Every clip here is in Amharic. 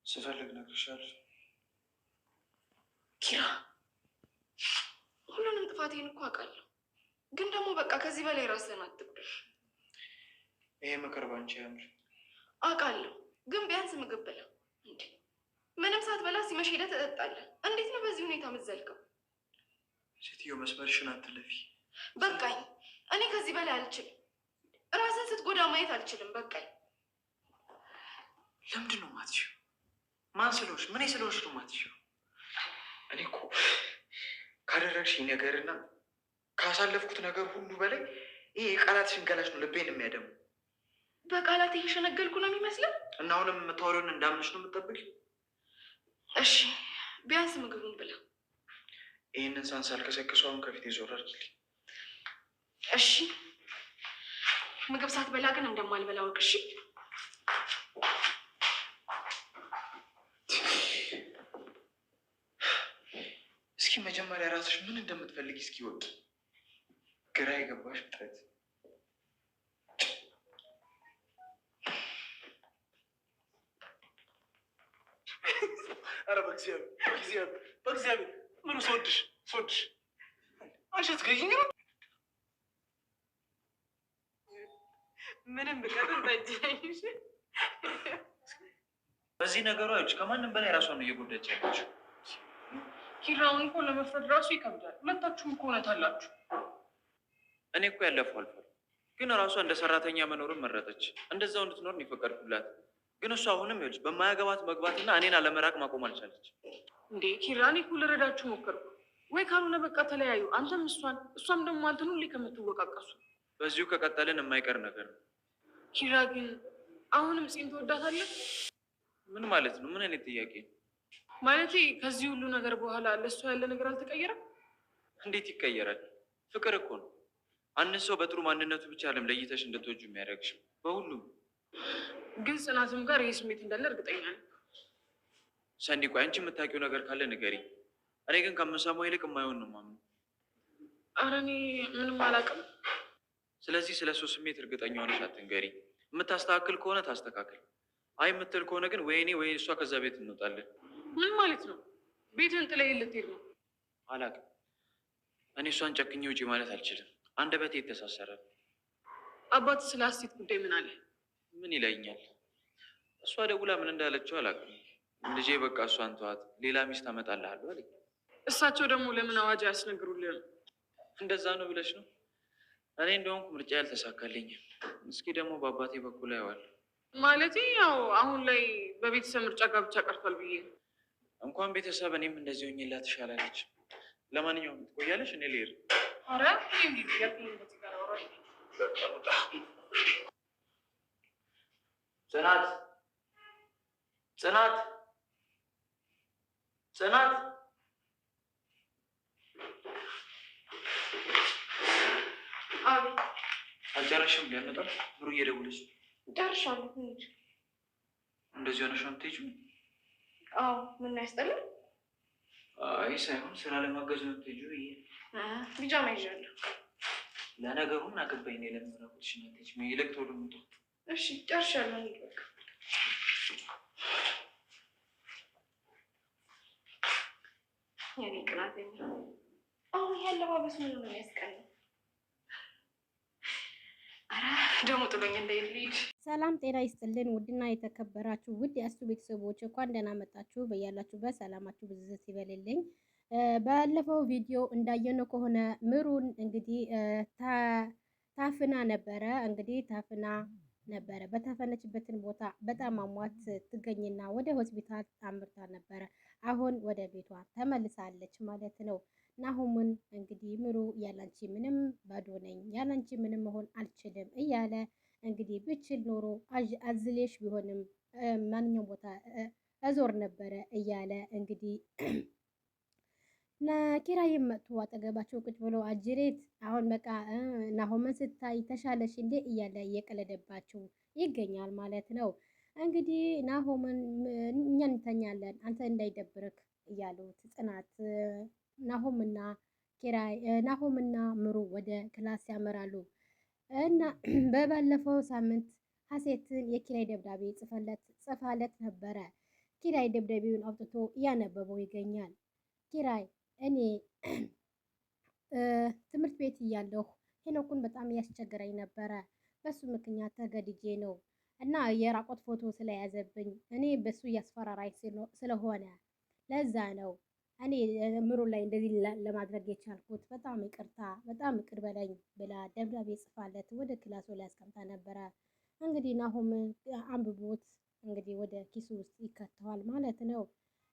ስፈልግ እነግርሻለሁ። ኪራ፣ ሁሉንም ጥፋቴን እኮ አውቃለሁ፣ ግን ደግሞ በቃ ከዚህ በላይ ራስህን አትጉዳሽ። ይሄ ምክር ባንቺ ያምር አውቃለሁ፣ ግን ቢያንስ ምግብ ብላ። እንዴ ምንም ሳትበላ ሲመሽ ሄደህ ትጠጣለህ። እንዴት ነው በዚህ ሁኔታ የምትዘልቀው? ሴትዮ መስመርሽን አትለፊ። በቃኝ። እኔ ከዚህ በላይ አልችልም። ራስን ስትጎዳ ማየት አልችልም። በቃኝ። ለምንድን ነው የማትችይው? ማን ስለሆንሽ ምን ስለሆንሽ ነው የማትችይው? እኔ እኮ ካደረግሽኝ ነገርና ካሳለፍኩት ነገር ሁሉ በላይ ይሄ የቃላት ሽንገላሽ ነው ልቤን የሚያደሙ። በቃላት እየሸነገልኩ ነው የሚመስለው። እና አሁንም የምታወሪውን እንዳምንሽ ነው የምጠብቂው? እሺ ቢያንስ ምግቡን ብላ። ይህንን ሳልከሰክሰው አሁን ከፊት ይዞር አድርጊልኝ። እሺ ምግብ ሳትበላ ግን እንደማልበላ ወቅ። እሺ እስኪ መጀመሪያ ራስሽ ምን እንደምትፈልጊ እስኪ ወቂ። ግራ የገባሽ ፍጥረት። ኧረ በእግዚአብሔር ምኑ ስወድሽ አንቺ አትገይኝ ነው። ምንም ብቀጥል በእጅ በዚህ ነገሯ ይኸውልሽ ከማንም በላይ ራሷን ነው እየጎዳች ያለችው። ኪራውን እኮ ለመፍረድ ራሱ ይከብዳል። ሁለታችሁም እኮ እውነት አላችሁ። እኔ እኮ ያለፈው አልፏል፣ ግን ራሷ እንደ ሰራተኛ መኖርን መረጠች። እንደዛው እንድትኖር ነው የፈቀድኩላት። ግን እሷ አሁንም ይኸውልሽ በማያገባት መግባትና እኔን አለመራቅ ማቆም አልቻለች። እንዴ ኪራ፣ እኔ እኮ ልረዳችሁ ሞከርኩ። ወይ ካልሆነ በቃ ተለያዩ፣ አንተም እሷም ደግሞ አንተን ሁሌ ከምትወቃቀሱ። በዚሁ ከቀጠልን የማይቀር ነገር ነው። ኪራ ግን አሁንም ፂን ትወዳታለህ? ምን ማለት ነው? ምን አይነት ጥያቄ ነው? ማለቴ ከዚህ ሁሉ ነገር በኋላ ለእሷ ያለ ነገር አልተቀየረም? እንዴት ይቀየራል? ፍቅር እኮ ነው። አንድ ሰው በጥሩ ማንነቱ ብቻ አይደለም ለይተሽ እንድትወጁ የሚያደርግሽ በሁሉም። ግን ጽናትም ጋር ይህ ስሜት እንዳለ እርግጠኛ ነኝ። ሰኒ ቆይ አንቺ የምታውቂው ነገር ካለ ንገሪኝ። እኔ ግን ከምሰማው ይልቅ የማይሆን ነው የማምነው። ኧረ እኔ ምንም አላውቅም። ስለዚህ ስለ እሱ ስሜት እርግጠኛ ሆነሽ አትንገሪኝ። የምታስተካክል ከሆነ ታስተካክል። አይ የምትል ከሆነ ግን ወይ እኔ ወይ እሷ ከዛ ቤት እንወጣለን። ምን ማለት ነው? ቤትን ጥለህ ልትሄድ ነው? አላውቅም። እኔ እሷን ጨክኜ ውጪ ማለት አልችልም። አንደበቴ የተሳሰረ። አባት ስለ ሀሴት ጉዳይ ምን አለ? ምን ይለኛል? እሷ ደውላ ምን እንዳለችው አላውቅም። ልጄ በቃ እሷን ተዋት፣ ሌላ ሚስት አመጣልሃለሁ አለኝ። እሳቸው ደግሞ ለምን አዋጅ አያስነግሩልህም? እንደዛ ነው ብለሽ ነው? እኔ እንደሆንኩ ምርጫ ያልተሳካልኝም። እስኪ ደግሞ በአባቴ በኩል አየዋለሁ። ማለቴ ያው አሁን ላይ በቤተሰብ ምርጫ ጋብቻ ቀርቷል ብዬ ነው። እንኳን ቤተሰብ እኔም እንደዚህ ሆኜላት ትሻላለች። ለማንኛውም ትቆያለሽ? እኔ ልሄድ። ኧረ ጽናት ጽናት ጽናት አልጨረሽም? ሊያመጣል ብሩ እየደውለች ደርሻለሁ። እንደዚህ ሆነሽ ነው የምትሄጂው? አዎ። ምን ያስጠላል? አይ ሳይሆን ስራ ለማገዝ ነው የምትሄጂው ብዬ። ቢጃማ ይዣለሁ። ለነገሩ ምን አገባኝ እኔ ለምን አልኩትሽ? እናትሽ ይልቅ ቶሎ ምጣ። እሺ ጨርሻለሁ። በቃ የኔ ቅናተኛ። አሁን ያለባበስ ምን ነው የሚያስቀናው? ደግሞ ጥሎኝ እንዳይሄድ። ሰላም ጤና ይስጥልን። ውድና የተከበራችሁ ውድ የእሱ ቤተሰቦች እንኳን ደህና መጣችሁ። በያላችሁበት ሰላማችሁ ብዝት ይበልልኝ። ባለፈው ቪዲዮ እንዳየነው ከሆነ ምሩን እንግዲህ ታፍና ነበረ። በታፈነችበትን ቦታ በጣም አሟት ትገኝና ወደ ሆስፒታል አምርታ ነበረ። አሁን ወደ ቤቷ ተመልሳለች ማለት ነው። ናሆምን እንግዲህ ምሩ ያላንቺ ምንም ባዶ ነኝ፣ ያላንቺ ምንም መሆን አልችልም እያለ እንግዲህ ብችል ኖሮ አዝሌሽ ቢሆንም ማንኛውም ቦታ እዞር ነበረ እያለ እንግዲህ ኪራይም መጥቶ አጠገባቸው ቁጭ ብሎ አጅሬት አሁን በቃ ናሆምን ስታይ ተሻለሽ እንዴ እያለ እየቀለደባቸው ይገኛል ማለት ነው። እንግዲህ ናሆምን እኛ እንተኛለን አንተ እንዳይደብርክ እያሉት ጽናት ናሆምና ምሩ ወደ ክላስ ያመራሉ እና በባለፈው ሳምንት ሀሴትን የኪራይ ደብዳቤ ጽፋለት ነበረ። ኪራይ ደብዳቤውን አውጥቶ እያነበበው ይገኛል። ኪራይ እኔ ትምህርት ቤት እያለሁ ሄኖኩን በጣም እያስቸገረኝ ነበረ። በሱ ምክንያት ተገድጄ ነው እና የራቆት ፎቶ ስለያዘብኝ እኔ በሱ እያስፈራራኝ ስለሆነ ለዛ ነው እኔ ምሩ ላይ እንደዚህ ለማድረግ የቻልኩት። በጣም ይቅርታ፣ በጣም ይቅር በለኝ ብላ ደብዳቤ ጽፋለት ወደ ክላሱ ላይ አስቀምጣ ነበረ። እንግዲህ ናሆም አንብቦት እንግዲህ ወደ ኪሱ ውስጥ ይከተዋል ማለት ነው።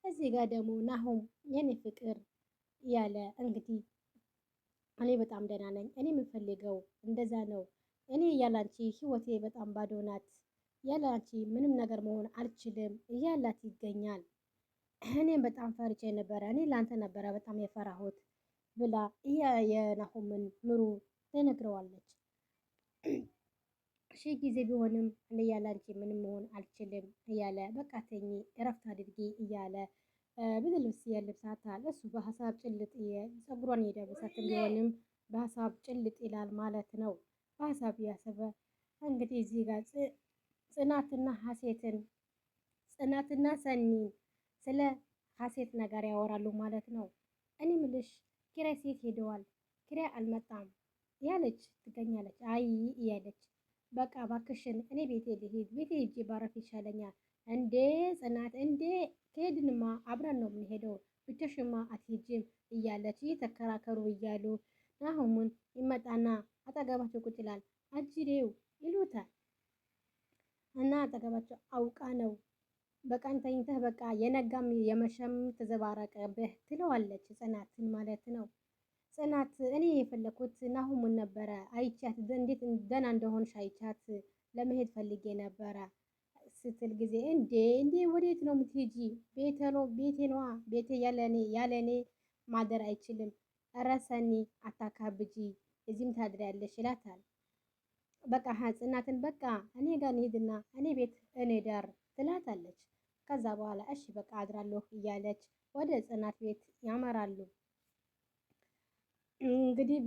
እዚህ ጋር ደግሞ ናሆም የኔ ፍቅር ያለ እንግዲህ እኔ በጣም ደህና ነኝ። እኔ የምፈልገው እንደዛ ነው። እኔ ያላንቺ ህይወቴ በጣም ባዶ ናት። ያላንቺ ምንም ነገር መሆን አልችልም እያላት ይገኛል። እኔም በጣም ፈርቼ ነበረ። እኔ ላንተ ነበረ በጣም የፈራሁት ብላ የናሆምን ምሩ ትነግረዋለች። ሺህ ጊዜ ቢሆንም እኔ ያላንቺ ምንም መሆን አልችልም እያለ በቃ ተኚ እረፍት አድርጊ እያለ ብዙ ልብስ የልብሳታል። እሱ በሀሳብ ጭልጥ ፀጉሯን የደበሳት ቢሆንም በሀሳብ ጭልጥ ይላል ማለት ነው። በሀሳብ እያሰበ እንግዲህ እዚህ ጋር ጽናትና ሰኒን ስለ ሀሴት ነገር ያወራሉ ማለት ነው። እኔ ምልሽ ኪራይ ሴት ሄደዋል፣ ኪራይ አልመጣም ያለች ትገኛለች። አይ እያለች በቃ ባክሽን እኔ ቤቴ ልሄድ፣ ቤቴ ሂጄ ባረፍ ይሻለኛል። እንዴ ጽናት እንዴ ከሄድንማ አብረን ነው የምንሄደው፣ ብቻሽማ አትሄጂም እያለች እየተከራከሩ እያሉ ናሆምን ይመጣና አጠገባቸው ቁጭ ይላል። አጅሬው ይሉታል እና አጠገባቸው አውቃ ነው በቀን ተኝተህ በቃ የነጋም የመሸም ተዘባረቀብህ ትለዋለች ጽናትን ማለት ነው። ጽናት እኔ የፈለኩት ናሆምን ነበረ አይቻት እንዴት ደህና እንደሆንሽ አይቻት ለመሄድ ፈልጌ ነበረ ስትል ጊዜ እንዴ ወዴት ነው የምትሄጂ? ቤቴ ነዋ። ቤቴ ያለኔ ማደር አይችልም። ኧረ ሰኒ አታካብጂ፣ እዚህም ታድሪያለሽ ይላታል። በቃ ጽናትን በቃ እኔ ጋር እንሂድና እኔ ቤት እኔ ዳር ትላታለች። ከዛ በኋላ እሺ በቃ አድራለሁ እያለች ወደ ጽናት ቤት ያመራሉ። እንግዲህ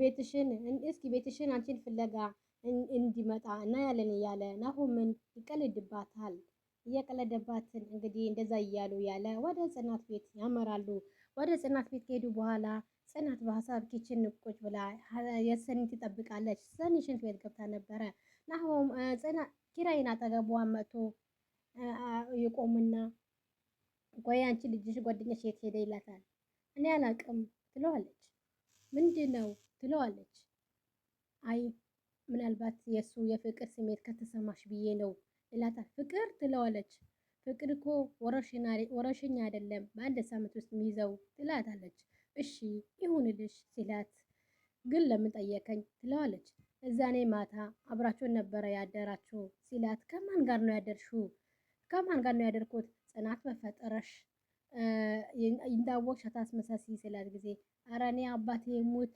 ቤትሽን አንቺን ፍለጋ እንዲመጣ እና ያለን እያለ ናሆምን ይቀልድባታል። እየቀለደባትን እንግዲህ እንደዛ እያሉ ያለ ወደ ጽናት ቤት ያመራሉ። ወደ ጽናት ቤት ከሄዱ በኋላ ጽናት በሀሳብ ኪችን ቁጭ ብላ የሰኒ ትጠብቃለች። ሰኒ ሽንት ቤት ገብታ ነበረ። ናሆም ኪራይን አጠገቧ መጥቶ ይቆምና ቆይ አንቺ ልጅሽ ጓደኛሽ የት ሄደ ይላታል። እኔ አላቅም ትለዋለች። ምንድን ነው ትለዋለች። አይ ምናልባት የእሱ የፍቅር ስሜት ከተሰማሽ ብዬ ነው ይላታል። ፍቅር ትለዋለች። ፍቅር እኮ ወረሽኝ አይደለም በአንድ ሳምንት ውስጥ የሚይዘው ትላታለች። እሺ ይሁንልሽ ሲላት ግን ለምን ጠየቀኝ ትለዋለች። እዛኔ ማታ አብራችሁን ነበረ ያደራችሁ ሲላት ከማን ጋር ነው ያደርሽው? ከማን ጋር ነው ያደርኩት? ጽናት በፈጠረሽ እንዳወቅሽ አታስመሳሲ ስላት ጊዜ ኧረ እኔ አባቴ ሙት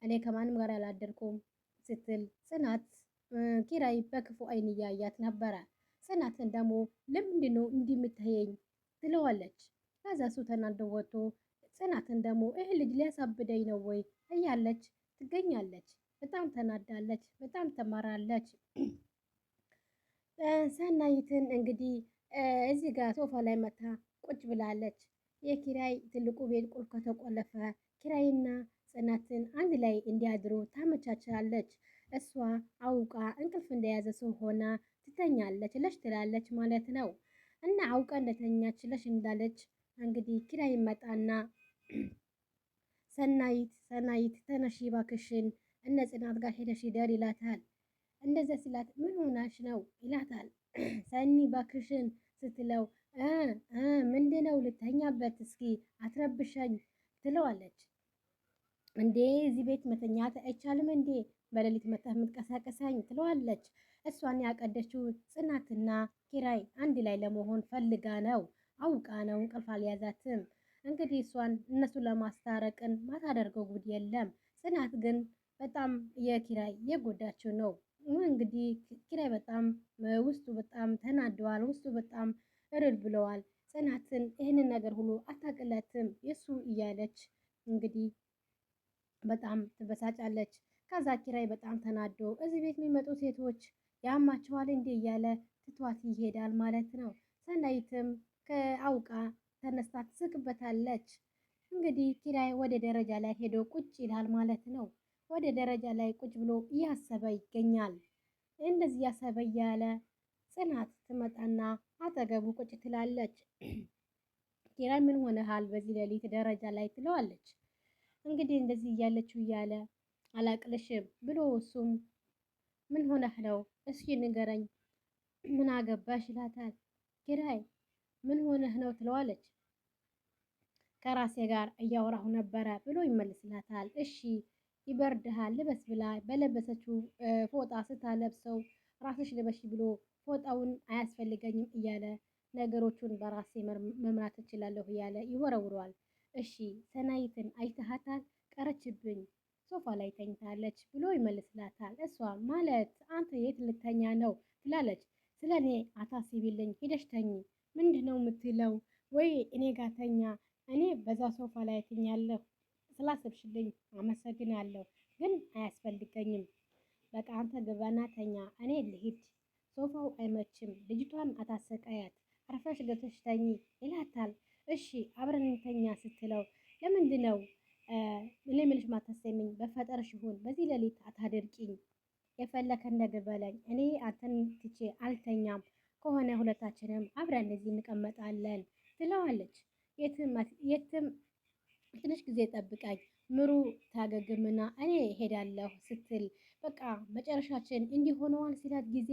እኔ ከማንም ጋር ያላደርኩም ስትል ጽናት ኪራይ በክፉ አይን እያያት ነበረ። ጽናትን ደግሞ ለምንድን ነው እንዲህ የምታየኝ ትለዋለች። ከዛ እሱ ተናዶ ወጥቶ ጽናትን ደግሞ ይህ ልጅ ሊያሳብደኝ ነው ወይ እያለች ትገኛለች። በጣም ተናዳለች፣ በጣም ተማራለች። ሰናይትን እንግዲህ እዚህ ጋር ሶፋ ላይ መታ ቁጭ ብላለች። የኪራይ ትልቁ ቤት ቁልፍ ከተቆለፈ ኪራይና ጽናትን አንድ ላይ እንዲያድሩ ታመቻቻለች። እሷ አውቃ እንቅልፍ እንደያዘ ሰው ሆና ትተኛለች፣ ለሽ ትላለች ማለት ነው። እና አውቃ እንደተኛች ለሽ እንዳለች እንግዲህ ኪራይ ይመጣና ሰናይት ተነሺ እባክሽን እነ ጽናት ጋር ሄደሽ ይደር ይላታል። እንደዛ ሲላት ምን ሆናሽ ነው ይላታል። ሰኒ እባክሽን ስትለው ምንድነው ልተኛበት እስኪ አትረብሸኝ ትለዋለች። እንዴ እዚህ ቤት መተኛት አይቻልም እንዴ በሌሊት መተህ የምትቀሳቀሰኝ ትለዋለች። እሷን ያቀደችው ጽናትና ኪራይ አንድ ላይ ለመሆን ፈልጋ ነው፣ አውቃ ነው፣ እንቅልፍ አልያዛትም። እንግዲህ እሷን እነሱ ለማስታረቅን ማታደርገው ጉድ የለም። ጽናት ግን በጣም የኪራይ የጎዳችው ነው። እንግዲህ ኪራይ በጣም ውስጡ በጣም ተናደዋል፣ ውስጡ በጣም እርር ብለዋል። ጽናትን ይህንን ነገር ሁሉ አታቅለትም የሱ እያለች እንግዲህ በጣም ትበሳጫለች። ከዛ ኪራይ በጣም ተናዶ እዚህ ቤት የሚመጡ ሴቶች ያማቸዋል እንዴ እያለ ትቷት ይሄዳል ማለት ነው። ሰናይትም ከአውቃ ተነስታ ትስቅበታለች። እንግዲህ ኪራይ ወደ ደረጃ ላይ ሄዶ ቁጭ ይላል ማለት ነው። ወደ ደረጃ ላይ ቁጭ ብሎ እያሰበ ይገኛል። እንደዚህ እያሰበ እያለ ጽናት ትመጣና አጠገቡ ቁጭ ትላለች። ኪራይ ምን ሆነሃል በዚህ ሌሊት ደረጃ ላይ ትለዋለች። እንግዲህ እንደዚህ እያለችው እያለ አላቅልሽም ብሎ እሱም ምን ሆነህ ነው እስኪ ንገረኝ ምን አገባሽ ይላታል። ኪራይ ምን ሆነህ ነው ትለዋለች። ከራሴ ጋር እያወራሁ ነበረ ብሎ ይመልስላታል። እሺ ይበርድሃል ልበስ ብላ በለበሰችው ፎጣ ስታለብሰው ራስሽ ልበሽ ብሎ ፎጣውን አያስፈልገኝም እያለ ነገሮቹን በራሴ መምራት እችላለሁ እያለ ይወረውረዋል። እሺ ሰናይትን አይተሃታል? ቀረችብኝ ሶፋ ላይ ተኝታለች ብሎ ይመልስላታል። እሷ ማለት አንተ የት ልተኛ ነው ትላለች። ስለ እኔ አታስቢልኝ ሂደሽ ተኝ። ምንድነው የምትለው? ወይ እኔ ጋር ተኛ፣ እኔ በዛ ሶፋ ላይ ተኛለሁ። ስላሰብሽልኝ አመሰግናለሁ፣ ግን አያስፈልገኝም። በቃ አንተ ግባና ተኛ፣ እኔ ልሂድ። ሶፋው አይመችም፣ ልጅቷን አታሰቃያት፣ አርፈሽ ገብተሽ ተኝ ይላታል። እሺ አብረን እንተኛ ስትለው ለምንድነው እኔ ምልሽ ማታሰሚኝ? በፈጠርሽ ይሁን በዚህ ሌሊት አታደርቂኝ። የፈለከን ነገር በለኝ፣ እኔ አንተን ትቼ አልተኛም። ከሆነ ሁለታችንም አብረን እዚህ እንቀመጣለን ትለዋለች። የትም ትንሽ ጊዜ ጠብቀኝ ምሩ ታገግምና እኔ ሄዳለሁ ስትል በቃ መጨረሻችን እንዲህ ሆነዋል ሲላት ጊዜ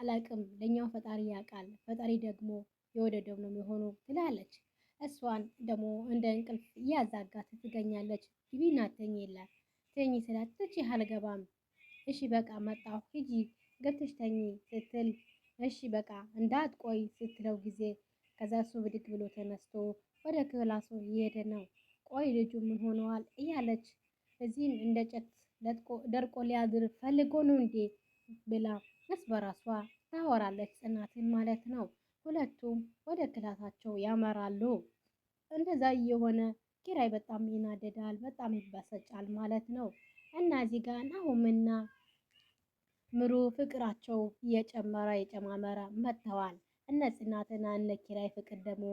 አላቅም፣ ለኛው ፈጣሪ ያውቃል፣ ፈጣሪ ደግሞ የወደደው ነው የሚሆኑ ትላለች። እሷን ደግሞ እንደ እንቅልፍ እያዛጋት ትገኛለች። ግቢና ተኝ የላት ተኝ ስላት ትቼ አልገባም። እሺ በቃ መጣሁ ሂጂ ገብተሽ ተኝ ስትል እሺ በቃ እንዳትቆይ ስትለው ጊዜ ከዛ እሱ ብድግ ብሎ ተነስቶ ወደ ክላሱ እየሄደ ነው። ቆይ ልጁ ምን ሆነዋል እያለች እዚህም እንደ ጨት ደርቆ ሊያድር ፈልጎ ነው እንዴ ብላ እስ በራሷ ታወራለች። ጽናትን ማለት ነው። ሁለቱም ወደ ክላሳቸው ያመራሉ። እንደዛ እየሆነ ኪራይ በጣም ይናደዳል፣ በጣም ይበሰጫል ማለት ነው። እና እዚህ ጋር ናሆምና ምሩ ፍቅራቸው እየጨመረ መጥተዋል። እነ ጽናትና እነ ኪራይ ፍቅር ደግሞ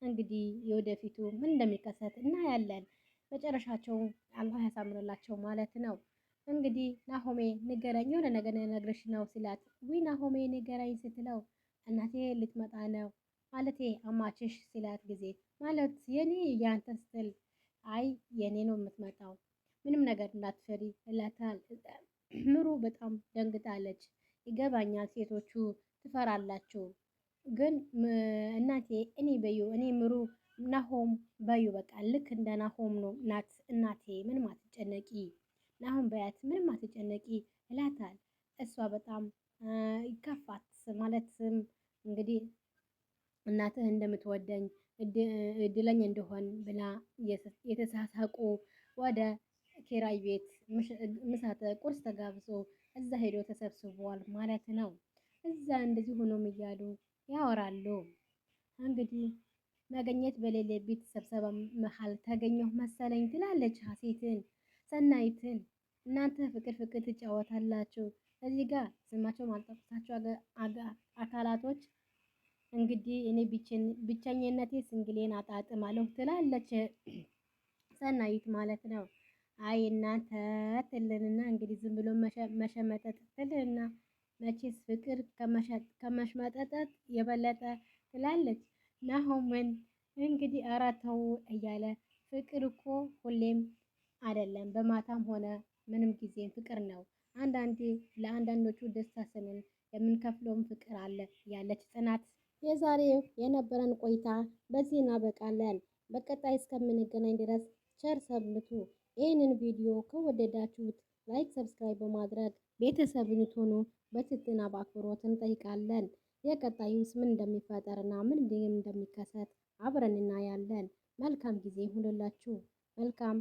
እንግዲህ የወደፊቱ ምን እንደሚከሰት እናያለን። መጨረሻቸው አላህ ያሳምርላቸው ማለት ነው። እንግዲህ ናሆሜ ንገረኝ፣ የሆነ ነገር ልነግርሽ ነው ሲላት፣ ዊ ናሆሜ ንገረኝ ስትለው እናቴ ልትመጣ ነው ማለቴ አማችሽ ሲላት ጊዜ ማለት የኔ ያንተ ስትል አይ የኔ ነው የምትመጣው ምንም ነገር እንዳትፈሪ እላታል። ምሩ በጣም ደንግጣለች። ይገባኛል ሴቶቹ ትፈራላችሁ፣ ግን እናቴ እኔ በዩ እኔ ምሩ ናሆም በዩ በቃ ልክ እንደ ናሆም ነው ናት እናቴ ምንም አትጨነቂ፣ ናሆም በያት ምንም አትጨነቂ እላታል። እሷ በጣም ይከፋት ማለትም እንግዲህ እናትህ እንደምትወደኝ እድለኝ እንደሆን ብላ የተሳሳቁ ወደ ኪራይ ቤት ምሳተ ቁርስ ተጋብዞ እዛ ሄዶ ተሰብስቧል ማለት ነው። እዛ እንደዚህ ሆኖም እያሉ ያወራሉ። እንግዲህ መገኘት በሌለበት ስብሰባ መሀል ተገኘሁ መሰለኝ ትላለች ሀሴትን። ሰናይትን እናንተ ፍቅር ፍቅር ትጫወታላችሁ እዚህ ጋር ስማቸው ማልጠቅሳቸው አካላቶች እንግዲህ እኔ ብቸኝነቴ ስንግሌን አጣጥማለሁ ትላለች ሰናይት ማለት ነው። አይ እናንተ ትልንና እንግዲህ ዝም ብሎ መሸመጠጥ ትልና መቼስ ፍቅር ከመሽመጠጠጥ የበለጠ ትላለች። ናሆምን እንግዲህ ኧረ ተው እያለ ፍቅር እኮ ሁሌም አይደለም በማታም ሆነ ምንም ጊዜም ፍቅር ነው። አንዳንዴ ለአንዳንዶቹ ደስታ ስንል የምንከፍለውም ፍቅር አለ ያለች ጽናት። የዛሬው የነበረን ቆይታ በዚህ እናበቃለን። በቀጣይ እስከምንገናኝ ድረስ ቸር ሰንብቱ። ይህንን ቪዲዮ ከወደዳችሁት ላይክ፣ ሰብስክራይብ በማድረግ ቤተሰብ እንድትሆኑ በትህትና በአክብሮት እንጠይቃለን። የቀጣዩስ ምን እንደሚፈጠርና ምን እንደሚከሰት አብረን እናያለን። መልካም ጊዜ ይሁንላችሁ። መልካም